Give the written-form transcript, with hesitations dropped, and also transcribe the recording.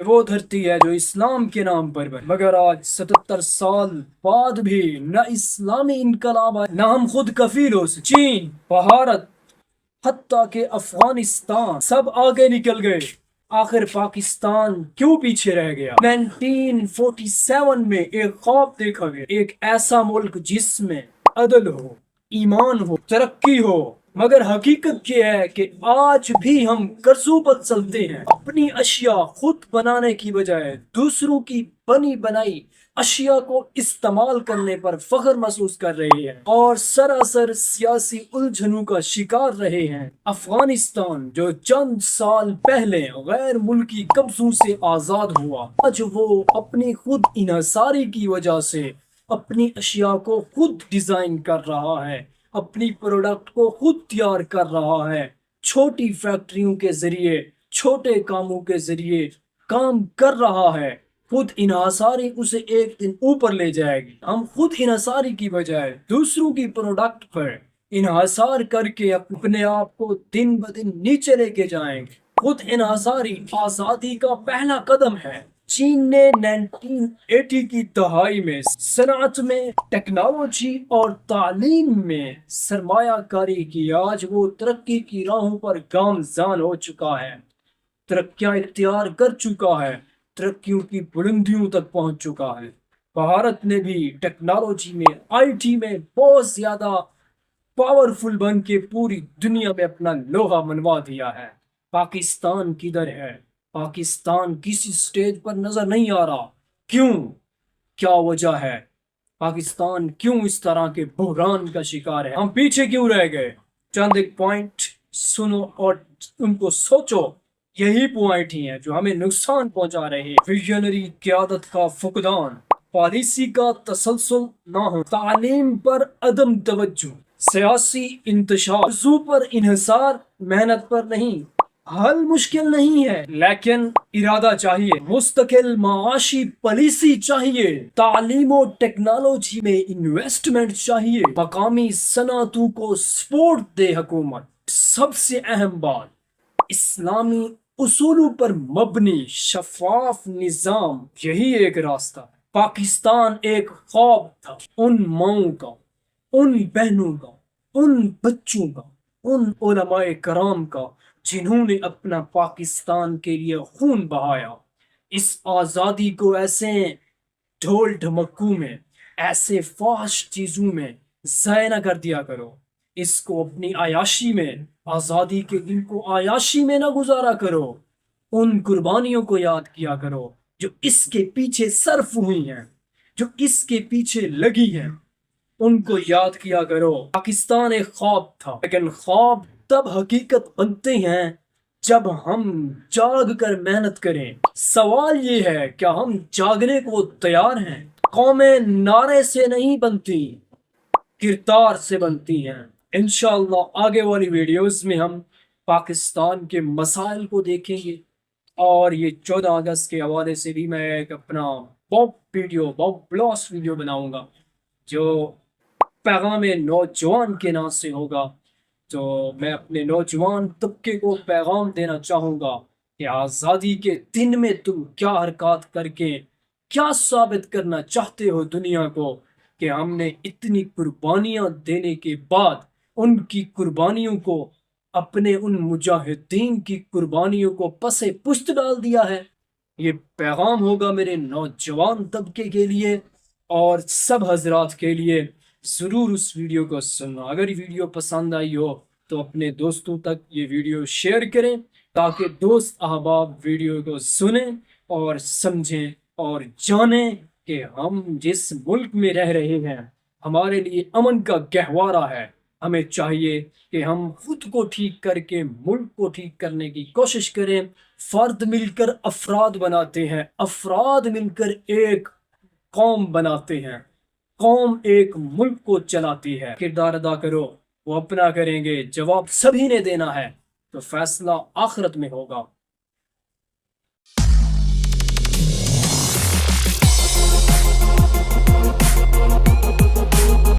وہ دھرتی ہے جو اسلام کے نام پر بنی، مگر آج 77 سال بعد بھی نہ اسلامی انقلاب آئے، نہ ہم خود کفیل ہو سکے۔ چین، بھارت، حتیٰ کہ افغانستان سب آگے نکل گئے، آخر پاکستان کیوں پیچھے رہ گیا؟ 1947 میں ایک خواب دیکھا گیا، ایک ایسا ملک جس میں عدل ہو، ایمان ہو، ترقی ہو، مگر حقیقت یہ ہے کہ آج بھی ہم قرضوں پر چلتے ہیں، اپنی اشیاء خود بنانے کی بجائے دوسروں کی بنی بنائی اشیاء کو استعمال کرنے پر فخر محسوس کر رہے ہیں اور سراسر سیاسی الجھنوں کا شکار رہے ہیں۔ افغانستان جو چند سال پہلے غیر ملکی قبضوں سے آزاد ہوا، آج وہ اپنی خود انحصاری کی وجہ سے اپنی اشیاء کو خود ڈیزائن کر رہا ہے، اپنی پروڈکٹ کو خود تیار کر رہا ہے، چھوٹی فیکٹریوں کے ذریعے، چھوٹے کاموں کے ذریعے کام کر رہا ہے۔ خود انحصاری اسے ایک دن اوپر لے جائے گی۔ ہم خود انحصاری کی بجائے دوسروں کی پروڈکٹ پر انحصار کر کے اپنے آپ کو دن بدن نیچے لے کے جائیں گے۔ خود انحصاری آزادی کا پہلا قدم ہے۔ چین نے 1980 کی دہائی میں صنعت میں، ٹیکنالوجی اور تعلیم میں سرمایہ کاری کی، آج وہ ترقی کی راہوں پر گامزن ہو چکا ہے، ترقیاں اختیار کر چکا ہے، ترقیوں کی بلندیوں تک پہنچ چکا ہے۔ بھارت نے بھی ٹیکنالوجی میں، آئی ٹی میں بہت زیادہ پاورفل بن کے پوری دنیا میں اپنا لوہا منوا دیا ہے۔ پاکستان کدھر ہے؟ پاکستان کسی سٹیج پر نظر نہیں آ رہا۔ کیوں؟ کیا وجہ ہے؟ پاکستان کیوں اس طرح کے بحران کا شکار ہے؟ ہم پیچھے کیوں رہ گئے؟ چند ایک پوائنٹ سنو اور ان کو سوچو۔ یہی پوائنٹ ہی ہیں جو ہمیں نقصان پہنچا رہے ہیں۔ ویژنری قیادت کا فقدان، پالیسی کا تسلسل نہ ہو، تعلیم پر عدم توجہ، سیاسی انتشار، قرضوں پر انحصار، محنت پر نہیں۔ حل مشکل نہیں ہے لیکن ارادہ چاہیے، مستقل معاشی پالیسی چاہیے، تعلیم و ٹیکنالوجی میں انویسٹمنٹ چاہیے، مقامی صنعتوں کو سپورٹ دے حکومت۔ سب سے اہم بات، اسلامی اصولوں پر مبنی شفاف نظام، یہی ایک راستہ ہے۔ پاکستان ایک خواب تھا، ان ماؤں کا، ان بہنوں کا، ان بچوں کا، ان علماء کرام کا جنہوں نے اپنا پاکستان کے لیے خون بہایا۔ اس آزادی کو ایسے ڈھول ڈھمکوں میں، ایسے فحش چیزوں میں ضائع نہ کر دیا کرو۔ اس کو اپنی عیاشی میں، آزادی کے دن کو عیاشی میں نہ گزارا کرو۔ ان قربانیوں کو یاد کیا کرو جو اس کے پیچھے صرف ہوئی ہیں، جو اس کے پیچھے لگی ہیں، ان کو یاد کیا کرو۔ پاکستان ایک خواب تھا، لیکن خواب تب حقیقت بنتے ہیں جب ہم جاگ کر محنت کریں۔ سوال یہ ہے، کیا ہم جاگنے کو تیار ہیں؟ قومیں نعرے سے نہیں بنتی، کردار سے بنتی ہیں۔ انشاءاللہ آگے والی ویڈیوز میں ہم پاکستان کے مسائل کو دیکھیں گے، اور یہ 14 اگست کے حوالے سے بھی میں ایک اپنا بلاس ویڈیو بناؤں گا جو پیغام نوجوان کے نام سے ہوگا۔ تو میں اپنے نوجوان طبقے کو پیغام دینا چاہوں گا کہ آزادی کے دن میں تم کیا حرکات کر کے کیا ثابت کرنا چاہتے ہو دنیا کو، کہ ہم نے اتنی قربانیاں دینے کے بعد ان کی قربانیوں کو، اپنے ان مجاہدین کی قربانیوں کو پس پشت ڈال دیا ہے۔ یہ پیغام ہوگا میرے نوجوان طبقے کے لیے اور سب حضرات کے لیے۔ ضرور اس ویڈیو کو سننا۔ اگر یہ ویڈیو پسند آئی ہو تو اپنے دوستوں تک یہ ویڈیو شیئر کریں تاکہ دوست احباب ویڈیو کو سنیں اور سمجھیں اور جانیں کہ ہم جس ملک میں رہ رہے ہیں ہمارے لیے امن کا گہوارہ ہے۔ ہمیں چاہیے کہ ہم خود کو ٹھیک کر کے ملک کو ٹھیک کرنے کی کوشش کریں۔ فرد مل کر افراد بناتے ہیں، افراد مل کر ایک قوم بناتے ہیں، قوم ایک ملک کو چلاتی ہے۔ کردار ادا کرو، وہ اپنا کریں گے، جواب سبھی نے دینا ہے، تو فیصلہ آخرت میں ہوگا۔